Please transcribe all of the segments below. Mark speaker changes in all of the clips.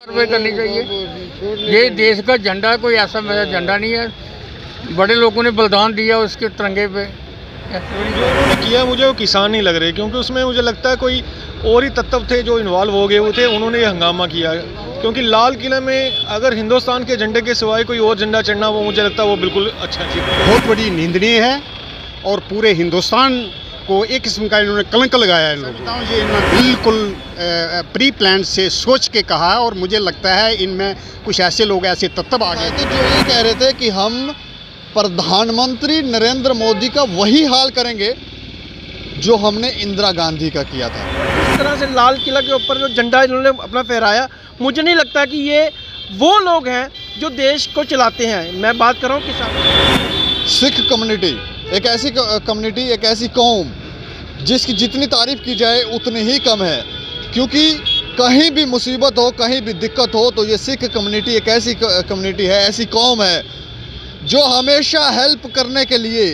Speaker 1: कार्रवाई करनी चाहिए। ये देश का झंडा, कोई ऐसा मेरा झंडा नहीं है। बड़े लोगों ने बलिदान दिया उसके तिरंगे पे।
Speaker 2: उन्होंने किया, मुझे वो किसान नहीं लग रहे, क्योंकि उसमें मुझे लगता है कोई और ही तत्व थे जो इन्वॉल्व हो गए हुए थे। उन्होंने ये हंगामा किया, क्योंकि लाल किले में अगर हिंदुस्तान के झंडे के सिवाय कोई और झंडा चढ़ना, वो मुझे लगता है वो बिल्कुल अच्छा चीज़
Speaker 3: बहुत बड़ी निंदनीय है और पूरे हिंदुस्तान को एक किस्म का इन्होंने कलंक लगाया है। लोगों ये इन्होंने बिल्कुल प्री प्लान से सोच के कहा, और मुझे लगता है इनमें कुछ ऐसे लोग, ऐसे तत्व आ गए
Speaker 4: जो ये कह रहे थे कि हम प्रधानमंत्री नरेंद्र मोदी का वही हाल करेंगे जो हमने इंदिरा गांधी का किया था।
Speaker 5: इस तरह से लाल किला के ऊपर जो झंडा इन्होंने अपना फहराया, मुझे नहीं लगता कि ये वो लोग हैं जो देश को चलाते हैं। मैं बात कर रहा हूँ किसान।
Speaker 4: सिख कम्युनिटी एक ऐसी कम्युनिटी, एक ऐसी कौम जिसकी जितनी तारीफ की जाए उतनी ही कम है, क्योंकि कहीं भी मुसीबत हो, कहीं भी दिक्कत हो, तो ये सिख कम्युनिटी एक ऐसी कम्युनिटी है, ऐसी कौम है जो हमेशा हेल्प करने के लिए,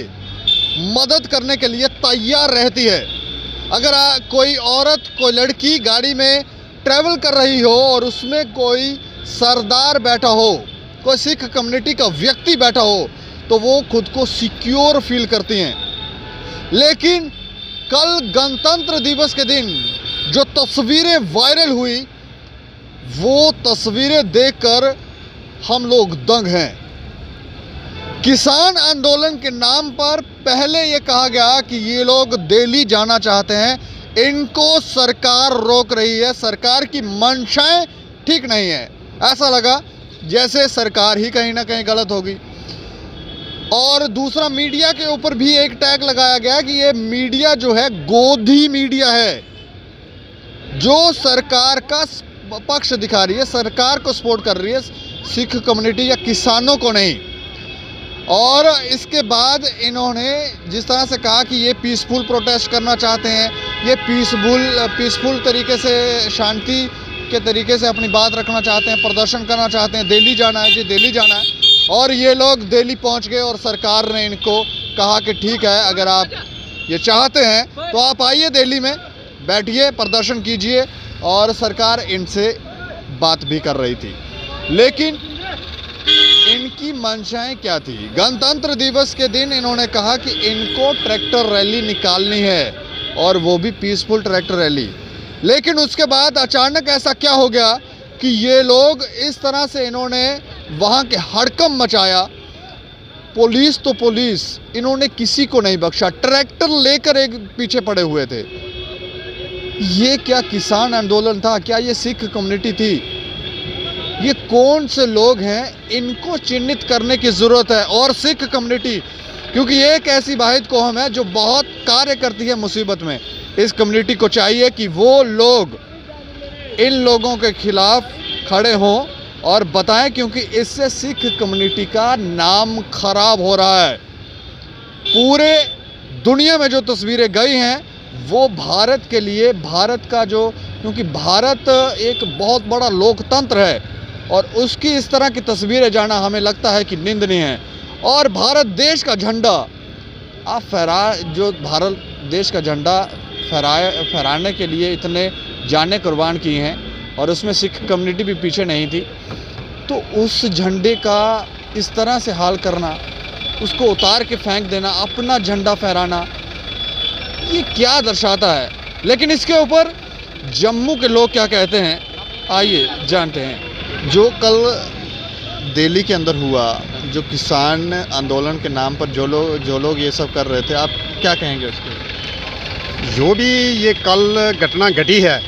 Speaker 4: मदद करने के लिए तैयार रहती है। अगर कोई औरत, कोई लड़की गाड़ी में ट्रैवल कर रही हो और उसमें कोई सरदार बैठा हो, कोई सिख कम्युनिटी का व्यक्ति बैठा हो, तो वो खुद को सिक्योर फील करती हैं। लेकिन कल गणतंत्र दिवस के दिन जो तस्वीरें वायरल हुई, वो तस्वीरें देखकर हम लोग दंग हैं। किसान आंदोलन के नाम पर पहले ये कहा गया कि ये लोग दिल्ली जाना चाहते हैं, इनको सरकार रोक रही है, सरकार की मंशाएं ठीक नहीं है। ऐसा लगा जैसे सरकार ही कहीं ना कहीं गलत होगी। और दूसरा, मीडिया के ऊपर भी एक टैग लगाया गया कि ये मीडिया जो है गोदी मीडिया है, जो सरकार का पक्ष दिखा रही है, सरकार को सपोर्ट कर रही है, सिख कम्युनिटी या किसानों को नहीं। और इसके बाद इन्होंने जिस तरह से कहा कि ये पीसफुल प्रोटेस्ट करना चाहते हैं, ये पीसफुल तरीके से, शांति के तरीके से अपनी बात रखना चाहते हैं, प्रदर्शन करना चाहते हैं, दिल्ली जाना है जी, दिल्ली जाना है। और ये लोग दिल्ली पहुंच गए और सरकार ने इनको कहा कि ठीक है, अगर आप ये चाहते हैं तो आप आइए दिल्ली में, बैठिए, प्रदर्शन कीजिए। और सरकार इनसे बात भी कर रही थी, लेकिन इनकी मंशाएं क्या थी? गणतंत्र दिवस के दिन इन्होंने कहा कि इनको ट्रैक्टर रैली निकालनी है, और वो भी पीसफुल ट्रैक्टर रैली। लेकिन उसके बाद अचानक ऐसा क्या हो गया कि ये लोग इस तरह से इन्होंने वहाँ के हड़कंप मचाया। पुलिस तो पुलिस, इन्होंने किसी को नहीं बख्शा, ट्रैक्टर लेकर एक पीछे पड़े हुए थे। ये क्या किसान आंदोलन था? क्या ये सिख कम्युनिटी थी? ये कौन से लोग हैं? इनको चिन्हित करने की ज़रूरत है। और सिख कम्युनिटी, क्योंकि ये एक ऐसी वाहिद कौम है जो बहुत कार्य करती है मुसीबत में, इस कम्युनिटी को चाहिए कि वो लोग इन लोगों के खिलाफ खड़े हों और बताएं, क्योंकि इससे सिख कम्युनिटी का नाम खराब हो रहा है। पूरे दुनिया में जो तस्वीरें गई हैं वो भारत के लिए, भारत का जो, क्योंकि भारत एक बहुत बड़ा लोकतंत्र है, और उसकी इस तरह की तस्वीरें जाना हमें लगता है कि निंदनीय है। और भारत देश का झंडा आप जो भारत देश का झंडा फहराने के लिए इतने जानें कुर्बान की हैं, और उसमें सिख कम्युनिटी भी पीछे नहीं थी, तो उस झंडे का इस तरह से हाल करना, उसको उतार के फेंक देना, अपना झंडा फहराना, ये क्या दर्शाता है? लेकिन इसके ऊपर जम्मू के लोग क्या कहते हैं, आइए जानते हैं। जो कल दिल्ली के अंदर हुआ, जो किसान आंदोलन के नाम पर जो लोग ये सब कर रहे थे, आप क्या कहेंगे उसके?
Speaker 3: जो भी ये कल घटना घटी है,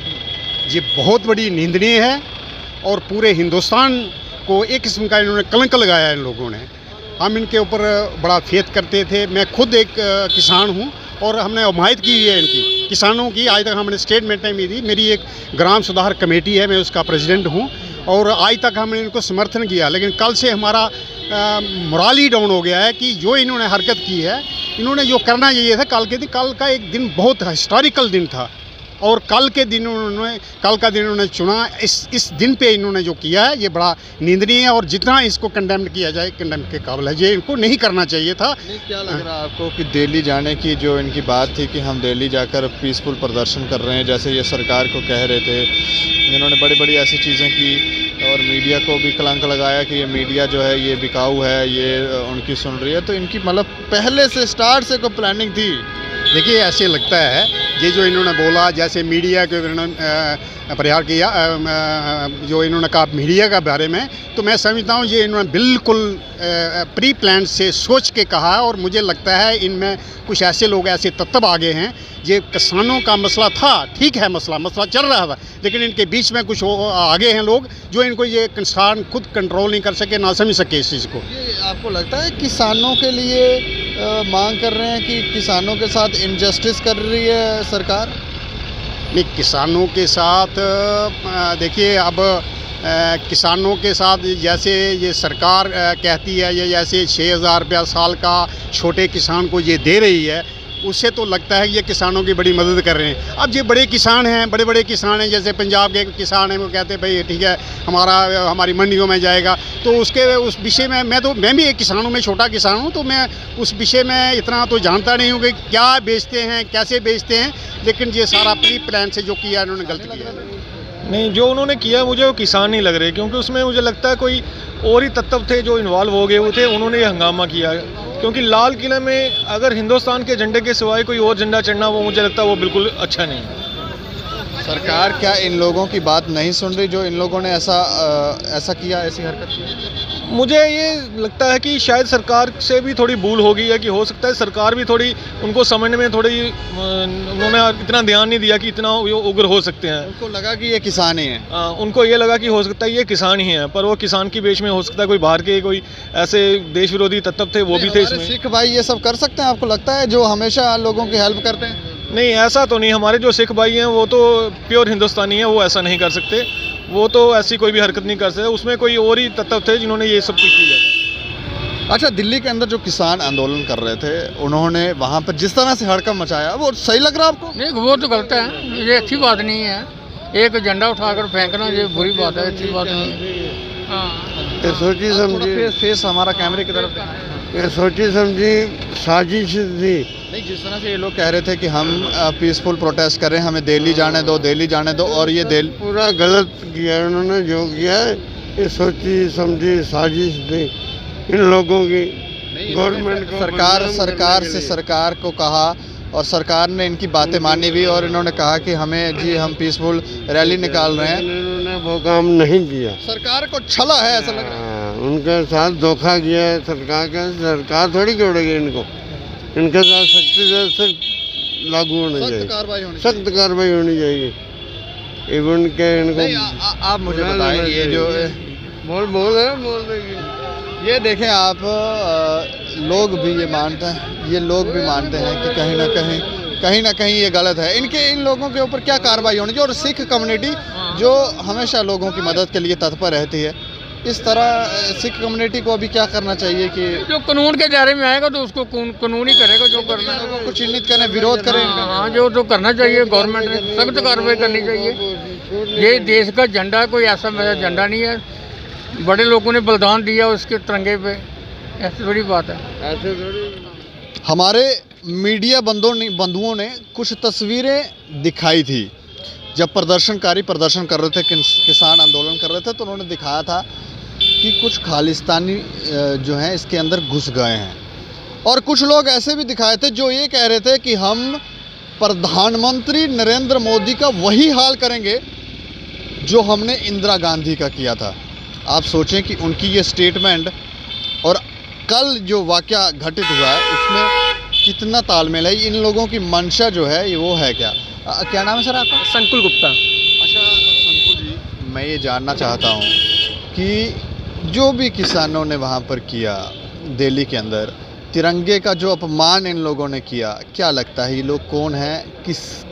Speaker 3: ये बहुत बड़ी निंदनीय है और पूरे हिंदुस्तान को एक किस्म का इन्होंने कलंक लगाया है इन लोगों ने। हम इनके ऊपर बड़ा फेथ करते थे। मैं खुद एक किसान हूँ और हमने हमायत की है इनकी, किसानों की। आज तक हमने स्टेटमेंट नहीं दी। मेरी एक ग्राम सुधार कमेटी है, मैं उसका प्रेसिडेंट हूँ, और आज तक हमने इनको समर्थन किया। लेकिन कल से हमारा मोराल ही डाउन हो गया है कि जो इन्होंने हरकत की है, इन्होंने जो करना चाहिए था कल के दिन, कल का एक दिन बहुत हिस्टोरिकल दिन था। और कल का दिन उन्होंने चुना, इस दिन पे इन्होंने जो किया है ये बड़ा निंदनीय है, और जितना इसको कंडेम किया जाए कंडेम के काबिल है। ये इनको नहीं करना चाहिए था।
Speaker 4: नहीं, क्या लग रहा है आपको कि दिल्ली जाने की जो इनकी बात थी कि हम दिल्ली जाकर पीसफुल प्रदर्शन कर रहे हैं, जैसे ये सरकार को कह रहे थे, इन्होंने बड़ी बड़ी ऐसी चीज़ें की और मीडिया को भी कलंक लगाया कि ये मीडिया जो है ये बिकाऊ है, ये उनकी सुन रही है, तो इनकी मतलब पहले से स्टार्ट से कोई प्लानिंग थी?
Speaker 3: देखिए ऐसे लगता है ये जो इन्होंने बोला, जैसे मीडिया के इन्होंने प्रयास किया, जो इन्होंने कहा मीडिया के बारे में, तो मैं समझता हूँ ये इन्होंने बिल्कुल प्री प्लान से सोच के कहा है। और मुझे लगता है इनमें कुछ ऐसे लोग, ऐसे तत्व आगे हैं। ये किसानों का मसला था, ठीक है, मसला चल रहा था, लेकिन इनके बीच में कुछ आगे हैं लोग जो इनको ये किसान खुद कंट्रोल नहीं कर सके, ना समझ सके इस चीज़ को।
Speaker 4: ये आपको लगता है किसानों के लिए मांग कर रहे हैं कि किसानों के साथ इनजस्टिस कर रही है सरकार?
Speaker 3: नहीं, किसानों के साथ देखिए अब किसानों के साथ जैसे ये सरकार कहती है ये जैसे 6,000 रुपया साल का छोटे किसान को ये दे रही है, उससे तो लगता है ये किसानों की बड़ी मदद कर रहे हैं। अब ये बड़े किसान हैं, बड़े किसान हैं, जैसे पंजाब के किसान हैं, वो कहते हैं भाई ठीक है हमारी मंडियों में जाएगा, तो उस विषय में मैं भी एक किसान हूँ, मैं छोटा किसान हूँ, तो मैं उस विषय में इतना तो जानता नहीं हूँ कि क्या बेचते हैं, कैसे बेचते हैं, लेकिन ये सारा प्री प्लान से जो किया इन्होंने गलत किया है।
Speaker 2: नहीं, जो उन्होंने किया मुझे वो किसान नहीं लग रहे, क्योंकि उसमें मुझे लगता है कोई और ही तत्व थे जो इन्वॉल्व हो गए हुए थे, उन्होंने ये हंगामा किया। क्योंकि लाल किले में अगर हिंदुस्तान के झंडे के सिवाय कोई और झंडा चढ़ना, वो मुझे लगता है वो बिल्कुल अच्छा नहीं है।
Speaker 4: सरकार क्या इन लोगों की बात नहीं सुन रही जो इन लोगों ने ऐसा किया, ऐसी हरकत की?
Speaker 2: मुझे ये लगता है कि शायद सरकार से भी थोड़ी भूल हो गई है, कि हो सकता है सरकार भी थोड़ी उनको समझने में थोड़ी उन्होंने इतना ध्यान नहीं दिया कि इतना उग्र हो सकते हैं।
Speaker 4: उनको लगा कि ये किसान ही है।
Speaker 2: उनको ये लगा कि हो सकता है ये किसान ही है, पर वो किसान की बेच में हो सकता है कोई बाहर के कोई ऐसे देश विरोधी तत्व थे, वो भी थे इसमें।
Speaker 4: सिख भाई ये सब कर सकते हैं आपको लगता है, जो हमेशा लोगों की हेल्प करते हैं?
Speaker 2: नहीं, ऐसा तो नहीं। हमारे जो सिख भाई हैं वो तो प्योर हिंदुस्तानी हैं, वो ऐसा नहीं कर सकते, वो तो ऐसी कोई भी हरकत नहीं कर सकते। उसमें कोई और ही तत्व थे जिन्होंने ये सब कुछ किया।
Speaker 4: अच्छा, दिल्ली के अंदर जो किसान आंदोलन कर रहे थे, उन्होंने वहाँ पर जिस तरह से हड़कंप मचाया, वो सही लग रहा आपको?
Speaker 1: नहीं, वो तो गलत है, ये अच्छी बात नहीं है। एक झंडा उठाकर फेंकना ये बुरी बात है, अच्छी बात नहीं है। हाँ,
Speaker 6: सोची समझी
Speaker 4: फेस हमारा कैमरे की तरफ है।
Speaker 6: ये सोची समझी साजिश थी।
Speaker 4: नहीं, जिस तरह से ये लोग कह रहे थे कि हम पीसफुल प्रोटेस्ट करें, हमें दिल्ली जाने दो, दिल्ली जाने दो, और ये
Speaker 6: पूरा गलत किया उन्होंने, जो किया है ये सोची समझी साजिश थी इन लोगों की। गवर्नमेंट को सरकार को कहा, और सरकार ने इनकी बातें मानी भी, और इन्होंने कहा कि हम पीसफुल रैली निकाल रहे हैं। इन्होंने वो काम नहीं किया,
Speaker 4: सरकार को छला है ऐसा लग रहा है।
Speaker 6: उनके साथ धोखा किया है सरकार का। सरकार थोड़ी छोड़ेगी इनको, इनके साथ सख्ती से सख्त लागू होना चाहिए, सख्त कार्रवाई होनी चाहिए। इवन के इनको
Speaker 4: आप मुझे बताएं, ये जो
Speaker 6: बोल देगी।
Speaker 4: ये देखें आप, लोग भी ये मानते हैं, ये लोग भी मानते हैं कि कहीं ना कहीं ये गलत है। इन लोगों के ऊपर क्या कार्रवाई होनी चाहिए? और सिख कम्युनिटी जो हमेशा लोगों की मदद के लिए तत्पर रहती है, इस तरह सिख कम्युनिटी को अभी क्या करना चाहिए कि
Speaker 1: जो कानून के दायरे में आएगा तो उसको कानून ही करेगा, जो करना है।
Speaker 4: लोगों को चिन्हित करें, विरोध करें।
Speaker 1: हाँ, जो तो करना चाहिए, गवर्नमेंट ने सख्त कार्रवाई करनी चाहिए। ये देश का झंडा कोई ऐसा झंडा नहीं है, बड़े लोगों ने बलिदान दिया उसके तिरंगे पे, ऐसी बड़ी बात है।
Speaker 6: ऐसे थोड़ी।
Speaker 4: हमारे मीडिया बंधुओं ने कुछ तस्वीरें दिखाई थी जब प्रदर्शनकारी प्रदर्शन कर रहे थे, किसान आंदोलन कर रहे थे, तो उन्होंने दिखाया था कि कुछ खालिस्तानी जो हैं इसके अंदर घुस गए हैं। और कुछ लोग ऐसे भी दिखाए थे जो ये कह रहे थे कि हम प्रधानमंत्री नरेंद्र मोदी का वही हाल करेंगे जो हमने इंदिरा गांधी का किया था। आप सोचें कि उनकी ये स्टेटमेंट और कल जो वाक़या घटित हुआ है उसमें कितना तालमेल है। इन लोगों की मंशा जो है ये वो है क्या नाम है सर आपका?
Speaker 5: संकुल गुप्ता।
Speaker 4: अच्छा संकुल जी, मैं ये जानना चाहता हूँ कि जो भी किसानों ने वहाँ पर किया दिल्ली के अंदर, तिरंगे का जो अपमान इन लोगों ने किया, क्या लगता है ये लोग कौन हैं,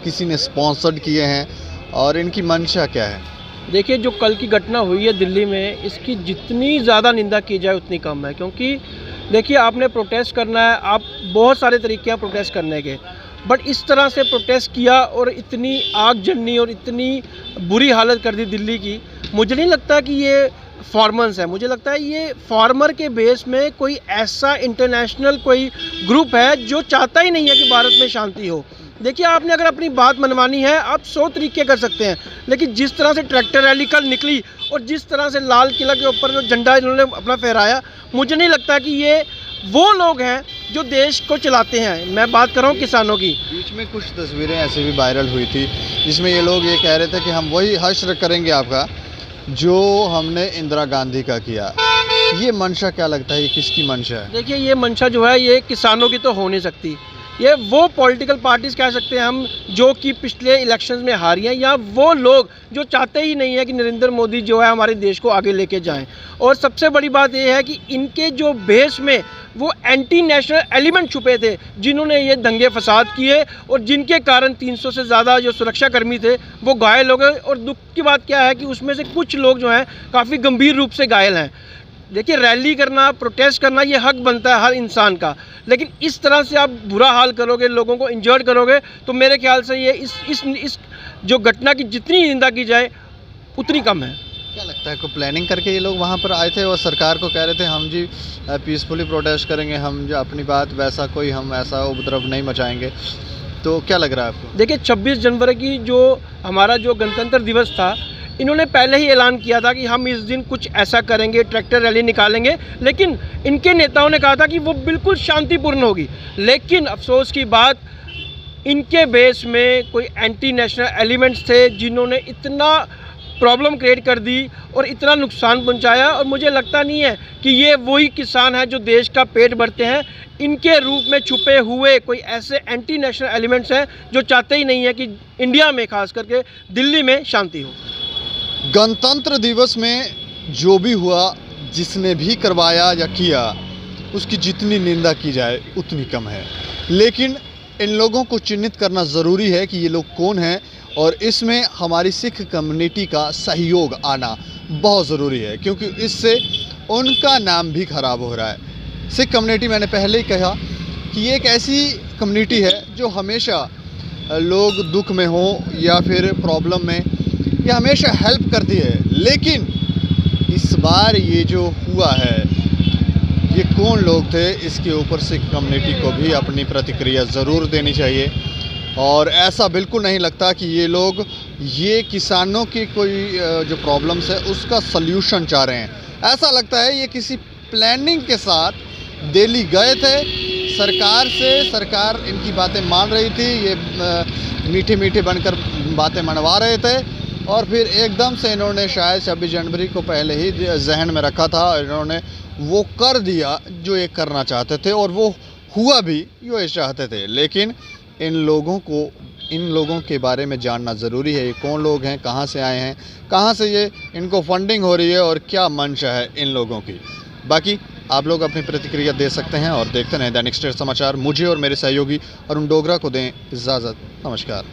Speaker 4: किसी ने स्पॉन्सर्ड किए हैं और इनकी मंशा क्या है?
Speaker 5: देखिए, जो कल की घटना हुई है दिल्ली में, इसकी जितनी ज़्यादा निंदा की जाए उतनी कम है। क्योंकि देखिए, आपने प्रोटेस्ट करना है, आप बहुत सारे तरीके हैं प्रोटेस्ट करने के। बट इस तरह से प्रोटेस्ट किया और इतनी आग जलनी और इतनी बुरी हालत कर दी दिल्ली की, मुझे नहीं लगता कि ये फार्मर्स है। मुझे लगता है ये फार्मर के बेस में कोई ऐसा इंटरनेशनल कोई ग्रुप है जो चाहता ही नहीं है कि भारत में शांति हो। देखिए, आपने अगर अपनी बात मनवानी है आप 100 तरीके कर सकते हैं, लेकिन जिस तरह से ट्रैक्टर रैली कल निकली और जिस तरह से लाल किला के ऊपर जो झंडा इन्होंने अपना फहराया, मुझे नहीं लगता कि ये वो लोग हैं जो देश को चलाते हैं। मैं बात कर रहा हूँ किसानों की।
Speaker 4: बीच में कुछ तस्वीरें ऐसे भी वायरल हुई थी जिसमें ये लोग ये कह रहे थे कि हम वही हश्र करेंगे आपका जो हमने इंदिरा गांधी का किया। ये मंशा क्या लगता है, ये किसकी मंशा है?
Speaker 5: देखिए, ये मंशा जो है ये किसानों की तो हो नहीं सकती। ये वो पॉलिटिकल पार्टीज कह सकते हैं हम जो कि पिछले इलेक्शंस में हारी हैं, या वो लोग जो चाहते ही नहीं है कि नरेंद्र मोदी जो है हमारे देश को आगे लेके जाएं। और सबसे बड़ी बात ये है कि इनके जो बेस में वो एंटी नेशनल एलिमेंट छुपे थे जिन्होंने ये दंगे फसाद किए और जिनके कारण 300 से ज़्यादा जो सुरक्षाकर्मी थे वो घायल हो गए। और दुख की बात क्या है कि उसमें से कुछ लोग जो हैं काफ़ी गंभीर रूप से घायल हैं। देखिए, रैली करना, प्रोटेस्ट करना ये हक बनता है हर इंसान का, लेकिन इस तरह से आप बुरा हाल करोगे, लोगों को इंजर्ड करोगे, तो मेरे ख्याल से ये इस जो घटना की जितनी निंदा की जाए उतनी कम है।
Speaker 4: क्या लगता है, को प्लानिंग करके ये लोग वहाँ पर आए थे और सरकार को कह रहे थे हम जी पीसफुली प्रोटेस्ट करेंगे, हम जो अपनी बात वैसा कोई हम ऐसा उपद्रव नहीं मचाएंगे, तो क्या लग रहा है आपको?
Speaker 5: देखिए, 26 जनवरी की जो हमारा जो गणतंत्र दिवस था, इन्होंने पहले ही ऐलान किया था कि हम इस दिन कुछ ऐसा करेंगे, ट्रैक्टर रैली निकालेंगे, लेकिन इनके नेताओं ने कहा था कि वो बिल्कुल शांतिपूर्ण होगी। लेकिन अफसोस की बात, इनके बेस में कोई एंटी नेशनल एलिमेंट्स थे जिन्होंने इतना प्रॉब्लम क्रिएट कर दी और इतना नुकसान पहुंचाया। और मुझे लगता नहीं है कि ये वही किसान हैं जो देश का पेट भरते हैं। इनके रूप में छुपे हुए कोई ऐसे एंटी नेशनल एलिमेंट्स हैं जो चाहते ही नहीं है कि इंडिया में, खास करके दिल्ली में, शांति हो।
Speaker 4: गणतंत्र दिवस में जो भी हुआ, जिसने भी करवाया या किया, उसकी जितनी निंदा की जाए उतनी कम है। लेकिन इन लोगों को चिन्हित करना ज़रूरी है कि ये लोग कौन हैं, और इसमें हमारी सिख कम्युनिटी का सहयोग आना बहुत ज़रूरी है, क्योंकि इससे उनका नाम भी ख़राब हो रहा है। सिख कम्युनिटी, मैंने पहले ही कहा कि ये एक ऐसी कम्युनिटी है जो हमेशा लोग दुख में हो या फिर प्रॉब्लम में, ये हमेशा हेल्प करती है। लेकिन इस बार ये जो हुआ है, ये कौन लोग थे, इसके ऊपर सिख कम्युनिटी को भी अपनी प्रतिक्रिया ज़रूर देनी चाहिए। और ऐसा बिल्कुल नहीं लगता कि ये लोग ये किसानों की कोई जो प्रॉब्लम्स है उसका सल्यूशन चाह रहे हैं। ऐसा लगता है ये किसी प्लानिंग के साथ दिल्ली गए थे सरकार से, सरकार इनकी बातें मान रही थी, ये मीठे मीठे बनकर बातें मनवा रहे थे, और फिर एकदम से इन्होंने शायद 26 जनवरी को पहले ही जहन में रखा था, इन्होंने वो कर दिया जो ये करना चाहते थे, और वो हुआ भी जो ये चाहते थे। लेकिन इन लोगों के बारे में जानना ज़रूरी है, ये कौन लोग हैं, कहाँ से आए हैं, कहाँ से ये इनको फंडिंग हो रही है और क्या मंशा है इन लोगों की। बाकी आप लोग अपनी प्रतिक्रिया दे सकते हैं और देखते रहें दैनिक स्टेट समाचार। मुझे और मेरे सहयोगी अरुण डोगरा को दें इजाज़त। नमस्कार।